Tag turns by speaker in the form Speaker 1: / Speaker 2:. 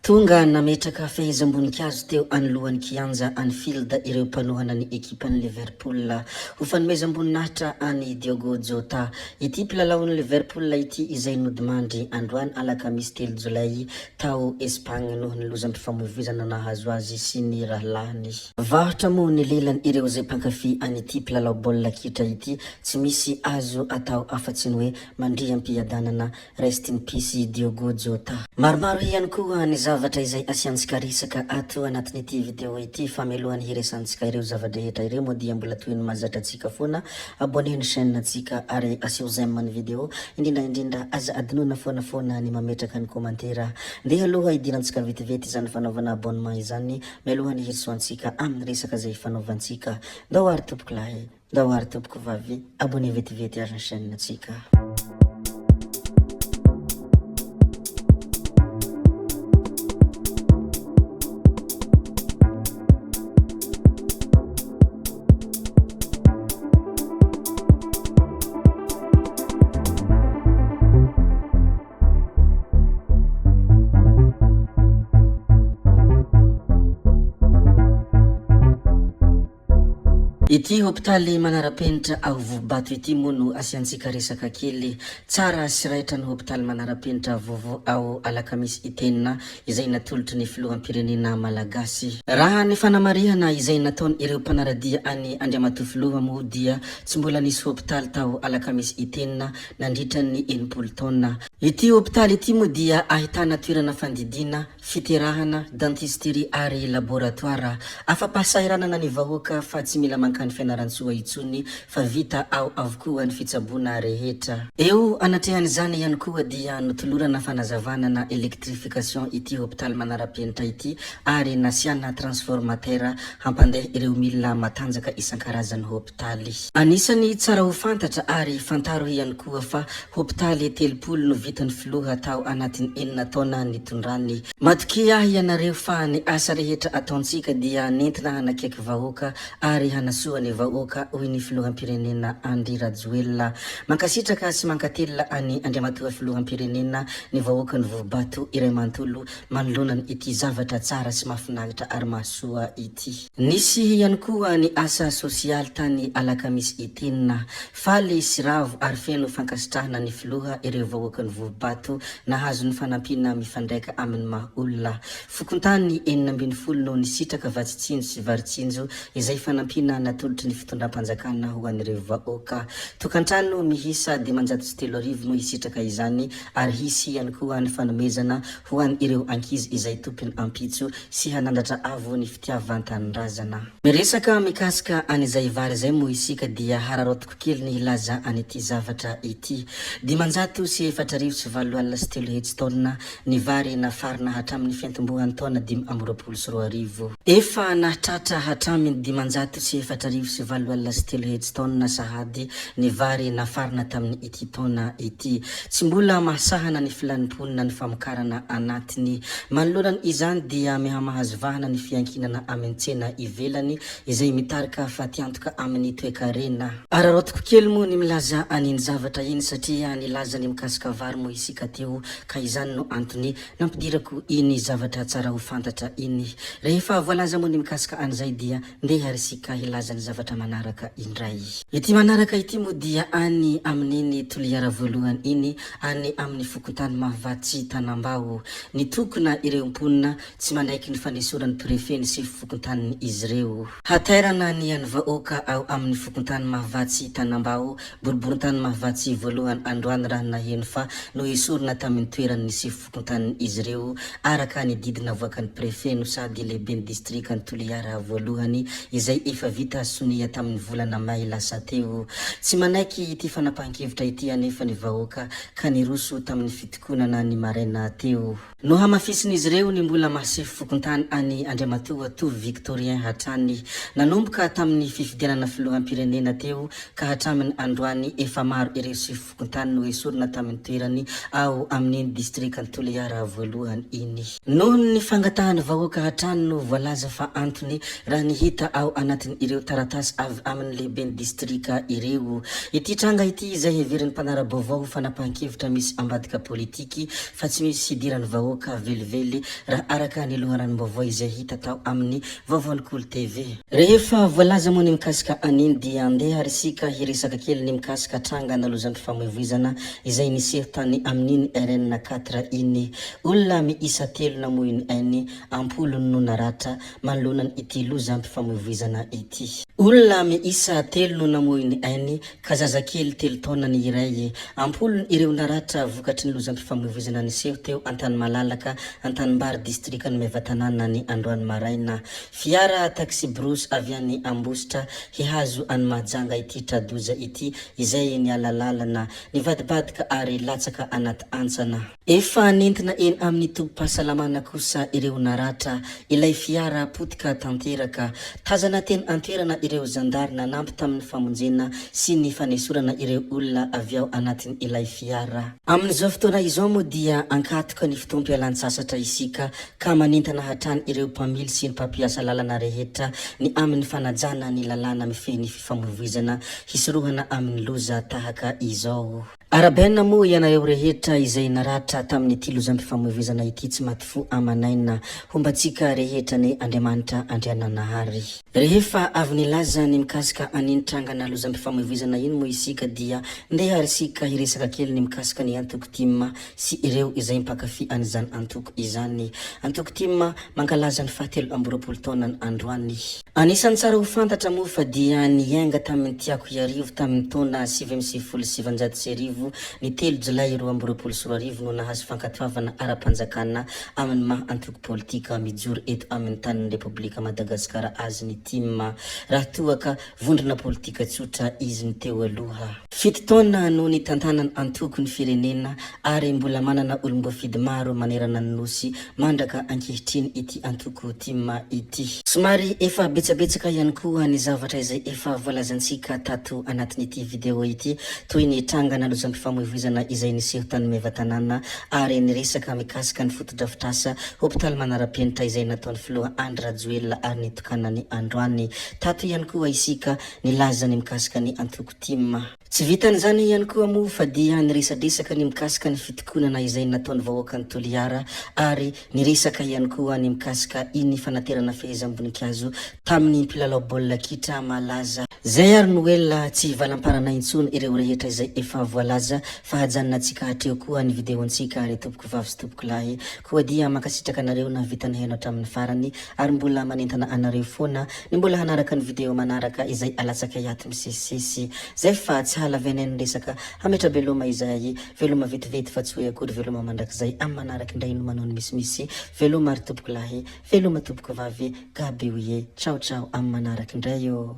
Speaker 1: Tonga nametraka fehezam-boninkazo teo anoloan'ny kianja Anfield ireo mpanohana ny ekipan'ny Liverpool ho fanomezam-boninahitra any Diogo Jota. Ity mpilalao ny Liverpool ity izay nodimandry androany alakamisy 3 Jolay tao Espagne noho ny lozam-pifamoivoizana nahazo azy sy ny rahalahiny. Vahotra moa ny lelany ireo izay mpankafy an'ity mpilalao baolina kitra ity, tsy misy azo atao afatsy ny hoe mandriam-piadanana, rest in peace Diogo Jota. Maromaro ihany koa ny zavatra izay asiantsika resaka ato anatin'ity video ity, fa mialohany hiresantsika ireo zava-drehetra ireo moa dia mbola toy ny mahazatra antsika foana abonné ny chaîne antsika ary asio j'aime ny video, indrindra aza adinona foana ny mametraka ny commentaire. Ndeha aloha idirantsika vetivety izany fanaovana abonnement izany mialohany hirsoantsika amin'ny resaka izay fanaovantsika. Ndao ary tompoko lahy, ndao ary tompoko vavy, abonné vetivety ary ny chaîne antsika. Ity hopitaly manara-penitra ao Vovobato ity moa no asiantsika resaka kely. Tsara sy raitra ny hopitaly manara-penitra Vovo ao alakamisy itenina izay natolotry ny filoham-pirenena malagasy. Raha ny fanamarihana izay nataony ireo mpanaradia any Andriamatoa filoha moa dia tsy mbola nisy hopitaly tao alakamisy itenina nandritra ny 80 taona. Ity hopitaly ity moa dia ahitana toerana fandidina, fiterahana, dentisterie ary laboratoire. Afa-pahasahiranana ny vahoaka fa tsy mila mankany fianaran-tsoa itsony fa vita ao avokoa ny fitsabona rehetra. Eo anatrehany izany ihany koa dia notolorana fanazavana na electrification ity hopitaly manara-penitra ity ary nasiana transformateur hampandeha ireo milina matanjaka isan-karazany hopitaly. Anisany tsara ho fantatra ary fantaro ihany koa fa hopitaly 30 no vitany filoha tao anatin'ny 9 taona nitondrany. Matoky ahy ianareo fa ny asa rehetra ataontsika dia nentina hanakaiky vahoaka ary hanasoa ny vahoaka hoy ny filoham-pirenena Andry Rajoelina. Mankasitraka sy mankatelina any Andriamatoa filoham-pirenena ny vahoaka ny Vovobato iray manontolo manoloana ity zavatra tsara sy mahafinaritra ary mahasoa ity. Nisy ihany koa ny asa sosialy tany alakamisy itenina, faly sy ravo ary feno fankasitrahana ny filoha ireo vahoaka ny Vovobato nahazo ny fanampina mifandraika amin'ny maha-olona. Fokontany 420 no nisitraka vatsitsinjo sy varitsinjo izay fanampina natolotry ny fitondram-panjakana ho an'ireo vahoaka. Tokantrano mihisa 530 no hisitraka izany ary hisy ihany koa ny fanomezana ho an'ireo ankizy izay tompony ampitso sy hanandratra avo ny fitiavan-tanindrazana. Miresaka mikasika an'izay vary izay moa isika dia hararotiko kely ny hilaza an'ity zavatra ity. 547 taona ny vary nafarina hatramin'ny fiantombohan'ny taona 2022. Efa nahatratra hatramin'ny 547 taona sahady ny vary nafarina tamin'ny ity taona ity. Tsy mbola mahasahana ny filanimponina ny famokarana anatiny. Manoloana izany dia mihamahazovahana ny fiankinana amin'ny tsena ivelany izay mitarika fatiantoka amin'ny toe-karena. Ararotiko kely moa ny milaza an'iny zavatra iny satria nilaza ny mikasika vary moa isika teo ka izany no antony nampidirako iny zavatra tsara ho fantatra iny. Rehefa voalaza moa ny mikasika an'izay dia ndeha risika hilaza ny zavatra manaraka indray. Ity manaraka ity moa dia any amin'iny toliara voalohany iny, any amin'ny fokontany Mahavatsy Tanambao. Ny tokona ireo mponina tsy manaiky ny fanesorany prefet sy fokontany izy ireo. Haterana ny an'ny vahoaka ao amin'ny fokontany Mahavatsy Tanambao, boriborintany Mahavatsy voalohany androany raha naheno fa no esorina tamin'ny toerany sy fokontany izy ireo araka ny didina voakan'ny prefet no sady lehibe ny distrikany toliara voalohany izay efa vita sonia tamin'ny volana May lasa teo. Tsy manaiky ity fanapahan-kevitra ity anefa ny vahoaka ka niroso tamin'ny fitokonana ny maraina teo. No hamafisin'izy ireo ny mbola mahasefo fokontany any Andriamatoa Tovy Victorien hatrany. Nanomboka tamin'ny fifidianana filoham-pirenena teo ka hatramin'ny androany efa maro ireo sefo fokontany no esorina tamin'ny toerany ao amin'ny distrikany toliara voalohany iny. Noho ny fangatahany vahoaka hatrany no voalaza fa antony raha nihita ao anatin' ireo taratasy avy amin'ny lehiben'ny distrika ireo. Ity tranga ity izay heverin'ny mpanara-baovao fanapahan-kevitra misy ambadika politiky fa tsy misy hidiran'ny vahoaka velively raha araka ny loharanom-baovao izay hita tao amin'ny Vaovaonikolo TV. Rehefa voalaza moa ny mikasika aniny dia andeha risika hiresaka kely ny mikasika tranga nalozam-pifamoivoizana izay niseho tany amin'iny RN4 iny. Olona miisa 3 namoy ny ampolo no naratra manoloana ity lozam-pifamoivoizana ity. Olona miisa 3 no namoy ny ainy ka zazakely 3 taona ny iray. Ampolo ireo naratra vokatry ny lozam-pifamoivoizana niseho teo Antany Malalaka, Antanimbary distrika ny Mevatanana ny androany maraina. Fiara taxi brousse avy any Ambositra hihazo any Mahajanga ity tradoza ity izay ny alalalana nivadibadika ary latsaka anaty antsana. Efa nentina eny amin'ny tobim-pahasalamana kosa ireo naratra, ilay fiara potika tanteraka. Tazana teny antoerana ireo zandarina nampy tamin'ny famonjena sy ny fanesorana ireo olona avy ao anatin'ny ilay fiara. Amin'izao fotoana izao moa dia ankatoka ny fitompialan-tsasatra isika ka manentana hatrany ireo mpamily sy ny mpampiasa lalana rehetra ny amin'ny fanajana ny lalana mifehy ny fifamoivoizana hisorohana amin'ny loza tahaka izao. Arabaina moa ianareo rehetra izay naratra tamin'ny ity lozam-pifamoivoizana ity tsy maty fo amanaina, hombatsika rehetra ny Andriamanitra Andriananahary. Rehefa avy nilaza ny mikasika aniny trangana lozam-pifamoivoizana iny moa isika dia ndeha risika hiresaka kely ny mikasika ny antoko timma sy ireo izay mpakafy an'izany antoko izany. Antoko timma mankalaza ny 17 taona ny androany. Anisan'ny tsara ho fantatra moa fa dia niainga tamin'ny tiako iarivo tamin'ny taona 1977 ny 3 Jolay 2024 no nahazo fankatoavana ara-panjakana amin'ny maha antoko politika mijoro eto amin'ny tanin'ny Republika Madagasikara azy ny timma. Raha toa ka vondrona politika tsotra izy ny teo aloha. 7 taona no ny tantanany antoko ny firenena ary mbola manana olom-boafidy maro manerana ny nosy mandraka ankehitriny ity antoko timma ity. Somary efa betsabetsaka ihany koa ny zavatra izay efa voalazantsika tato anatin'ity video ity, toy ny trangana lozam-pifamoivoizana izay niseho tany Mevatanana ary niresaka mikasika ny fotodrafitrasa hôpitaly manara-penitra izay nataon'ny filoha Andry Rajoelina ary nitokanany androany. Tato ihany koa isika nilaza ny mikasika ny antoko timma. Tsy vitan'izany ihany koa moa fa dia niresadresaka ny mikasika ny fitokonana izay nataon'ny vahoaka ny Toliara ary niresaka ihany koa ny mikasika iny fanaterana fehezam-boninkazo tamin'ny mpilalao baolina kitra malaza. Zay ary Noel tsy valamparana intsony ireo rehetra izay efa voalaza fa hajanona antsika hatreo koa ny videontsika ary tompoko vavy sy tompoko lahy koa dia makasitraka anareo na vitany heno hatramin'ny farany ary mbola manentana anareo foana ny mbola hanaraka ny video manaraka izay alatsaka yaty misesisesy. Zay fa tsy halavenen'ny resaka hametra beloma izay veloma vetivety fa tsy hoe akory veloma mandrakizay amin'ny manaraka indray no manao ny misimisy. Veloma ary tompoko lahy, veloma tompoko vavy, gaby oye, ciao ciao amin'ny manaraka indray yo.